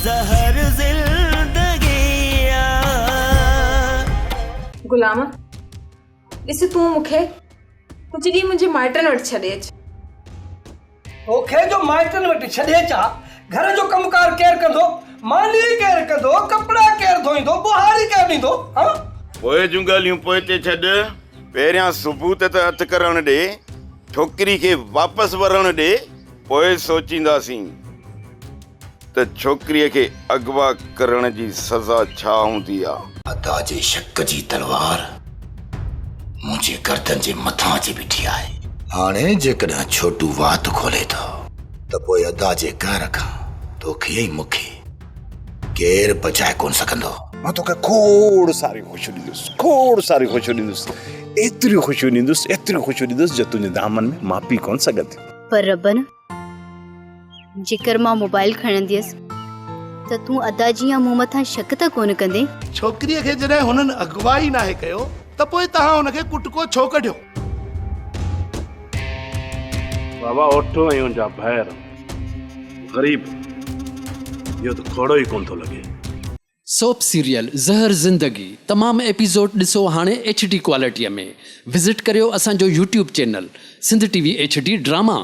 ज़हर ज़िंदगी गुलाम ॾिस तूं मूंखे जॾहिं मुंहिंजे माइटनि वटि छॾे अच तोखे जो माइटनि वटि छॾे अचां घर जो कमकार केरु कंदो माली केरु कंदो कपिड़ा केरु धोईंदो बुहारी केरु ॾींदो हाँ पोइ जूं ॻाल्हियूं पोइ ते छॾ पहिरियां सबूत ते हथु करणु ॾे छोकिरी खे वापसि वरणु ॾे पोइ सोचींदासीं त छोकिरीअ खे अगवा करण जी सज़ा छा हूंदी आहे अदा जे शक जी तलवार मुंहिंजे गर्दन जे मथां अची बीठी आहे हाणे जेकॾहिं छोटू वात खोले थो त पोइ अदा जे कहर खां तोखे ई मूंखे केरु बचाए कोन सघंदो मां तोखे खोड़ सारी ख़ुशियूं ॾींदुसि खोड़ सारी ख़ुशियूं ॾींदुसि एतिरियूं ख़ुशियूं ॾींदुसि जो तुंहिंजे दामन में मापी कोन सघंदी पर रबन जेकर मां मोबाइल खणंदी हुअसि त तूं अदा जी या मूं मथां शक त कोन कंदे छोकिरीअ खे जॾहिं हुननि अगवाई नाहे कयो त पोइ तव्हां हुनखे कुटको छो कढियो बाबा ओठो ऐं उनजा भैर ग़रीब इहो त खोड़ो ई कोन थो लॻे सोप सीरियल ज़हर ज़िंदगी तमाम एपिसोड ॾिसो हाणे HD क्वालिटीअ में विज़िट करियो असांजो YouTube channel Sindh TV HD drama.